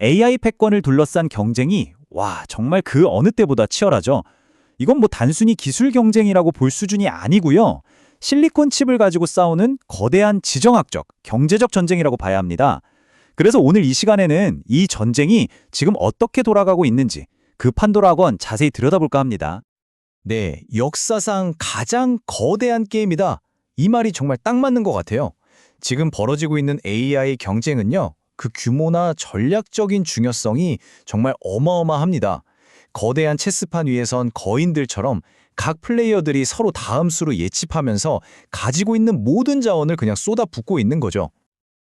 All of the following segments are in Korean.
AI 패권을 둘러싼 경쟁이 정말 그 어느 때보다 치열하죠. 이건 뭐 단순히 기술 경쟁이라고 볼 수준이 아니고요. 실리콘 칩을 가지고 싸우는 거대한 지정학적, 경제적 전쟁이라고 봐야 합니다. 그래서 오늘 이 시간에는 이 전쟁이 지금 어떻게 돌아가고 있는지 그 판도라 건 자세히 들여다볼까 합니다. 네, 역사상 가장 거대한 게임이다. 이 말이 정말 딱 맞는 것 같아요. 지금 벌어지고 있는 AI 경쟁은요, 그 규모나 전략적인 중요성이 정말 어마어마합니다. 거대한 체스판 위에선 거인들처럼 각 플레이어들이 서로 다음 수로 예측하면서 가지고 있는 모든 자원을 그냥 쏟아붓고 있는 거죠.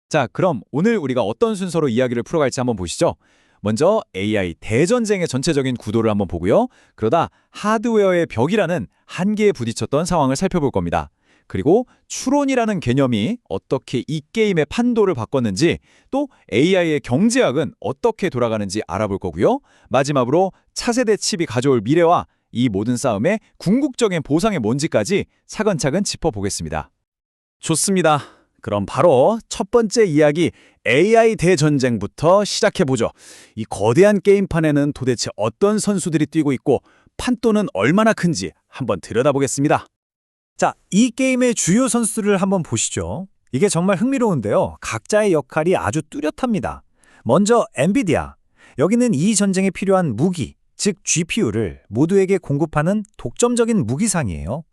자, 그럼 오늘 우리가 어떤 순서로 이야기를 풀어갈지 한번 보시죠. 먼저 AI 대전쟁의 전체적인 구도를 한번 보고요. 그러다 하드웨어의 벽이라는 한계에 부딪혔던 상황을 살펴볼 겁니다. 그리고 추론이라는 개념이 어떻게 이 게임의 판도를 바꿨는지, 또 AI의 경제학은 어떻게 돌아가는지 알아볼 거고요. 마지막으로 차세대 칩이 가져올 미래와 이 모든 싸움의 궁극적인 보상이 뭔지까지 차근차근 짚어보겠습니다. 좋습니다. 그럼 바로 첫 번째 이야기 AI 대전쟁부터 시작해보죠. 이 거대한 게임판에는 도대체 어떤 선수들이 뛰고 있고 판도는 얼마나 큰지 한번 들여다보겠습니다. 자, 이 게임의 주요 선수를 한번 보시죠. 이게 정말 흥미로운데요. 각자의 역할이 아주 뚜렷합니다. 먼저 엔비디아. 여기는 이 전쟁에 필요한 무기, 즉 GPU를 모두에게 공급하는 독점적인 무기상이에요.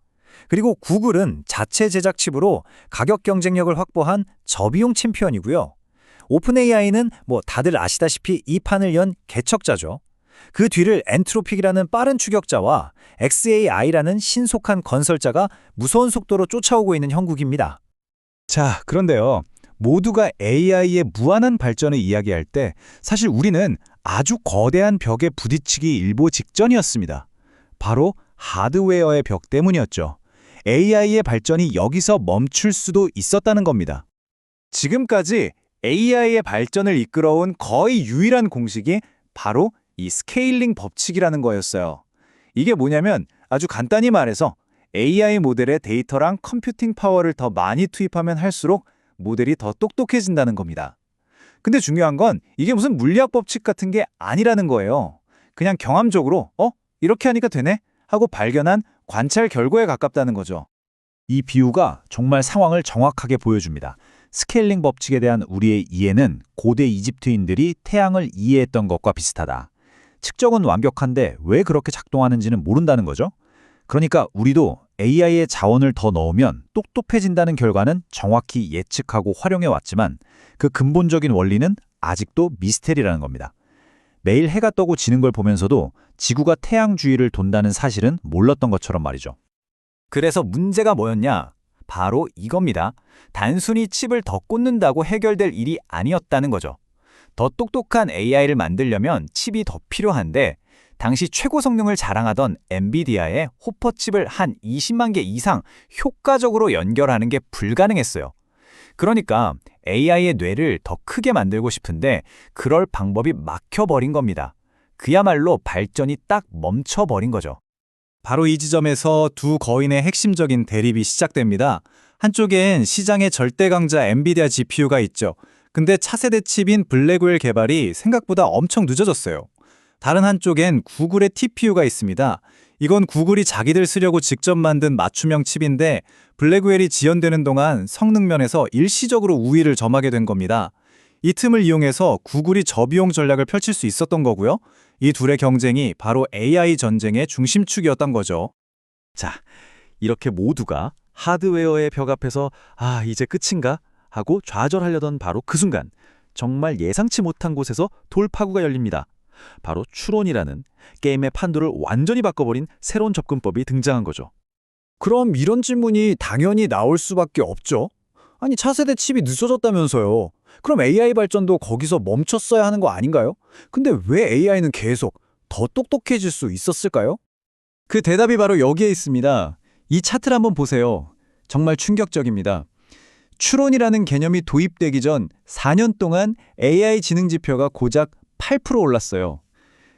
그리고 구글은 자체 제작 칩으로 가격 경쟁력을 확보한 저비용 챔피언이고요. 오픈 AI는 다들 아시다시피 이 판을 연 개척자죠. 그 뒤를 엔트로픽이라는 빠른 추격자와 xAI라는 신속한 건설자가 무서운 속도로 쫓아오고 있는 형국입니다. 자, 그런데요. 모두가 AI의 무한한 발전을 이야기할 때 사실 우리는 아주 거대한 벽에 부딪히기 일보 직전이었습니다. 바로 하드웨어의 벽 때문이었죠. AI의 발전이 여기서 멈출 수도 있었다는 겁니다. 지금까지 AI의 발전을 이끌어온 거의 유일한 공식이 바로 이 스케일링 법칙이라는 거였어요. 이게 뭐냐면 아주 간단히 말해서 AI 모델의 데이터랑 컴퓨팅 파워를 더 많이 투입하면 할수록 모델이 더 똑똑해진다는 겁니다. 근데 중요한 건 이게 무슨 물리학 법칙 같은 게 아니라는 거예요. 그냥 경험적으로 이렇게 하니까 되네? 하고 발견한 관찰 결과에 가깝다는 거죠. 이 비유가 정말 상황을 정확하게 보여줍니다. 스케일링 법칙에 대한 우리의 이해는 고대 이집트인들이 태양을 이해했던 것과 비슷하다. 측정은 완벽한데 왜 그렇게 작동하는지는 모른다는 거죠. 그러니까 우리도 AI의 자원을 더 넣으면 똑똑해진다는 결과는 정확히 예측하고 활용해 왔지만 그 근본적인 원리는 아직도 미스테리라는 겁니다. 매일 해가 떠고 지는 걸 보면서도 지구가 태양 주위를 돈다는 사실은 몰랐던 것처럼 말이죠. 그래서 문제가 뭐였냐? 바로 이겁니다. 단순히 칩을 더 꽂는다고 해결될 일이 아니었다는 거죠. 더 똑똑한 AI를 만들려면 칩이 더 필요한데 당시 최고 성능을 자랑하던 엔비디아의 호퍼 칩을 한 20만 개 이상 효과적으로 연결하는 게 불가능했어요. 그러니까 AI의 뇌를 더 크게 만들고 싶은데 그럴 방법이 막혀버린 겁니다. 그야말로 발전이 딱 멈춰버린 거죠. 바로 이 지점에서 두 거인의 핵심적인 대립이 시작됩니다. 한쪽엔 시장의 절대 강자 엔비디아 GPU가 있죠. 근데 차세대 칩인 블랙웰 개발이 생각보다 엄청 늦어졌어요. 다른 한쪽엔 구글의 TPU가 있습니다. 이건 구글이 자기들 쓰려고 직접 만든 맞춤형 칩인데 블랙웰이 지연되는 동안 성능 면에서 일시적으로 우위를 점하게 된 겁니다. 이 틈을 이용해서 구글이 저비용 전략을 펼칠 수 있었던 거고요. 이 둘의 경쟁이 바로 AI 전쟁의 중심축이었던 거죠. 자, 이렇게 모두가 하드웨어의 벽 앞에서 이제 끝인가? 하고 좌절하려던 바로 그 순간 정말 예상치 못한 곳에서 돌파구가 열립니다. 바로 추론이라는 게임의 판도를 완전히 바꿔버린 새로운 접근법이 등장한 거죠. 그럼 이런 질문이 당연히 나올 수밖에 없죠. 아니, 차세대 칩이 늦어졌다면서요. 그럼 AI 발전도 거기서 멈췄어야 하는 거 아닌가요? 근데 왜 AI는 계속 더 똑똑해질 수 있었을까요? 그 대답이 바로 여기에 있습니다. 이 차트를 한번 보세요. 정말 충격적입니다. 추론이라는 개념이 도입되기 전 4년 동안 AI 지능 지표가 고작 8% 올랐어요.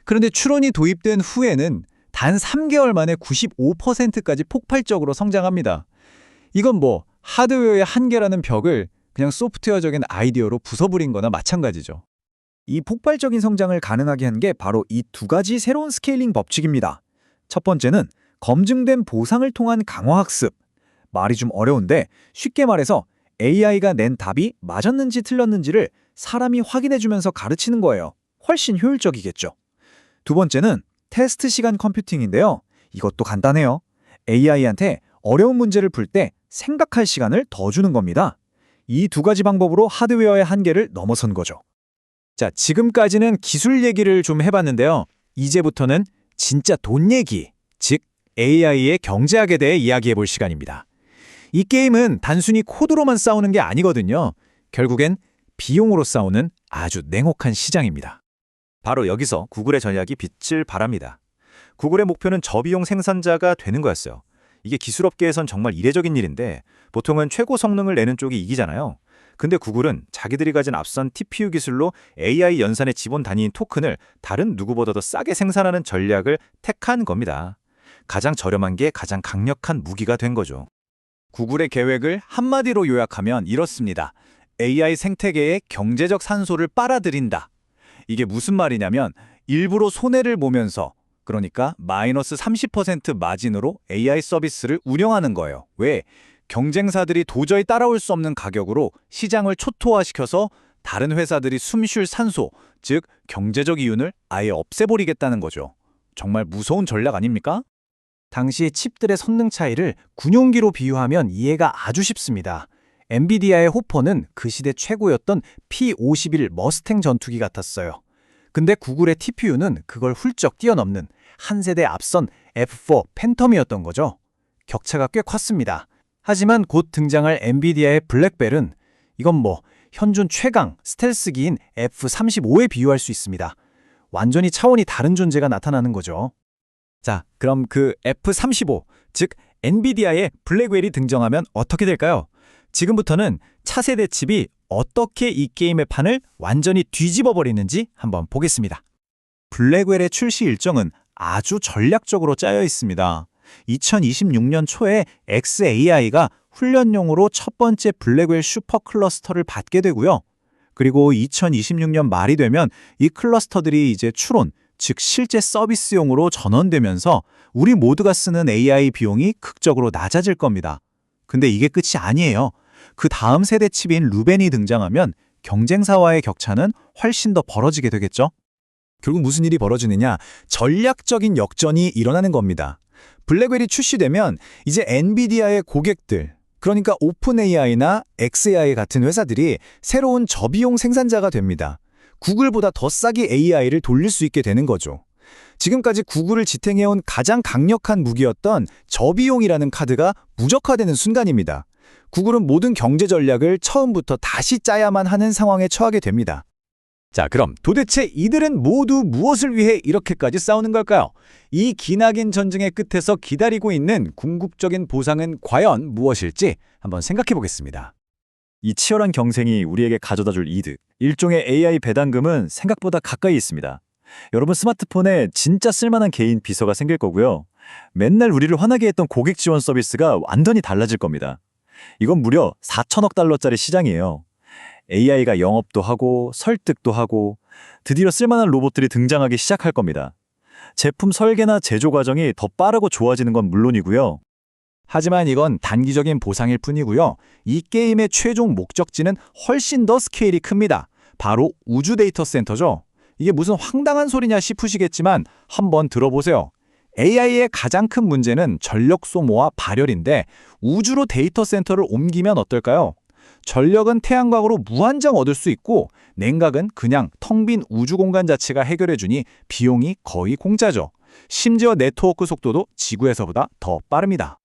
그런데 추론이 도입된 후에는 단 3개월 만에 95%까지 폭발적으로 성장합니다. 이건 하드웨어의 한계라는 벽을 그냥 소프트웨어적인 아이디어로 부숴버린 거나 마찬가지죠. 이 폭발적인 성장을 가능하게 한 게 바로 이 두 가지 새로운 스케일링 법칙입니다. 첫 번째는 검증된 보상을 통한 강화학습. 말이 좀 어려운데 쉽게 말해서 AI가 낸 답이 맞았는지 틀렸는지를 사람이 확인해주면서 가르치는 거예요. 훨씬 효율적이겠죠. 두 번째는 테스트 시간 컴퓨팅인데요. 이것도 간단해요. AI한테 어려운 문제를 풀 때 생각할 시간을 더 주는 겁니다. 이 두 가지 방법으로 하드웨어의 한계를 넘어선 거죠. 자, 지금까지는 기술 얘기를 좀 해봤는데요. 이제부터는 진짜 돈 얘기, 즉 AI의 경제학에 대해 이야기해볼 시간입니다. 이 게임은 단순히 코드로만 싸우는 게 아니거든요. 결국엔 비용으로 싸우는 아주 냉혹한 시장입니다. 바로 여기서 구글의 전략이 빛을 발합니다. 구글의 목표는 저비용 생산자가 되는 거였어요. 이게 기술업계에선 정말 이례적인 일인데 보통은 최고 성능을 내는 쪽이 이기잖아요. 근데 구글은 자기들이 가진 앞선 TPU 기술로 AI 연산의 기본 단위인 토큰을 다른 누구보다도 싸게 생산하는 전략을 택한 겁니다. 가장 저렴한 게 가장 강력한 무기가 된 거죠. 구글의 계획을 한마디로 요약하면 이렇습니다. AI 생태계의 경제적 산소를 빨아들인다. 이게 무슨 말이냐면 일부러 손해를 보면서 그러니까 마이너스 30% 마진으로 AI 서비스를 운영하는 거예요. 왜? 경쟁사들이 도저히 따라올 수 없는 가격으로 시장을 초토화시켜서 다른 회사들이 숨쉴 산소, 즉 경제적 이윤을 아예 없애버리겠다는 거죠. 정말 무서운 전략 아닙니까? 당시 칩들의 성능 차이를 군용기로 비유하면 이해가 아주 쉽습니다. 엔비디아의 호퍼는 그 시대 최고였던 P51 머스탱 전투기 같았어요. 근데 구글의 TPU는 그걸 훌쩍 뛰어넘는 한 세대 앞선 F4 팬텀이었던 거죠. 격차가 꽤 컸습니다. 하지만 곧 등장할 엔비디아의 블랙벨은 이건 현존 최강 스텔스기인 F-35에 비유할 수 있습니다. 완전히 차원이 다른 존재가 나타나는 거죠. 자, 그럼 그 F-35, 즉 엔비디아의 블랙웰이 등장하면 어떻게 될까요? 지금부터는 차세대 칩이 어떻게 이 게임의 판을 완전히 뒤집어 버리는지 한번 보겠습니다. 블랙웰의 출시 일정은 아주 전략적으로 짜여 있습니다. 2026년 초에 xAI가 훈련용으로 첫 번째 블랙웰 슈퍼 클러스터를 받게 되고요. 그리고 2026년 말이 되면 이 클러스터들이 이제 추론, 즉 실제 서비스용으로 전원되면서 우리 모두가 쓰는 AI 비용이 극적으로 낮아질 겁니다. 근데 이게 끝이 아니에요. 그 다음 세대 칩인 루벤이 등장하면 경쟁사와의 격차는 훨씬 더 벌어지게 되겠죠. 결국 무슨 일이 벌어지느냐? 전략적인 역전이 일어나는 겁니다. 블랙웰이 출시되면 이제 엔비디아의 고객들, 그러니까 오픈AI나 xAI 같은 회사들이 새로운 저비용 생산자가 됩니다. 구글보다 더 싸게 AI를 돌릴 수 있게 되는 거죠. 지금까지 구글을 지탱해온 가장 강력한 무기였던 저비용이라는 카드가 무력화되는 순간입니다. 구글은 모든 경제 전략을 처음부터 다시 짜야만 하는 상황에 처하게 됩니다. 자, 그럼 도대체 이들은 모두 무엇을 위해 이렇게까지 싸우는 걸까요? 이 기나긴 전쟁의 끝에서 기다리고 있는 궁극적인 보상은 과연 무엇일지 한번 생각해 보겠습니다. 이 치열한 경쟁이 우리에게 가져다줄 이득, 일종의 AI 배당금은 생각보다 가까이 있습니다. 여러분 스마트폰에 진짜 쓸만한 개인 비서가 생길 거고요. 맨날 우리를 화나게 했던 고객 지원 서비스가 완전히 달라질 겁니다. 이건 무려 4천억 달러짜리 시장이에요. AI가 영업도 하고 설득도 하고 드디어 쓸만한 로봇들이 등장하기 시작할 겁니다. 제품 설계나 제조 과정이 더 빠르고 좋아지는 건 물론이고요. 하지만 이건 단기적인 보상일 뿐이고요. 이 게임의 최종 목적지는 훨씬 더 스케일이 큽니다. 바로 우주 데이터 센터죠. 이게 무슨 황당한 소리냐 싶으시겠지만 한번 들어보세요. AI의 가장 큰 문제는 전력 소모와 발열인데 우주로 데이터 센터를 옮기면 어떨까요? 전력은 태양광으로 무한정 얻을 수 있고 냉각은 그냥 텅 빈 우주 공간 자체가 해결해주니 비용이 거의 공짜죠. 심지어 네트워크 속도도 지구에서보다 더 빠릅니다.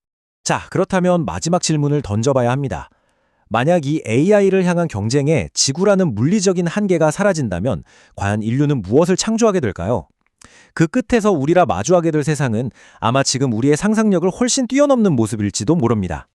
자, 그렇다면 마지막 질문을 던져봐야 합니다. 만약 이 AI를 향한 경쟁에 지구라는 물리적인 한계가 사라진다면 과연 인류는 무엇을 창조하게 될까요? 그 끝에서 우리라 마주하게 될 세상은 아마 지금 우리의 상상력을 훨씬 뛰어넘는 모습일지도 모릅니다.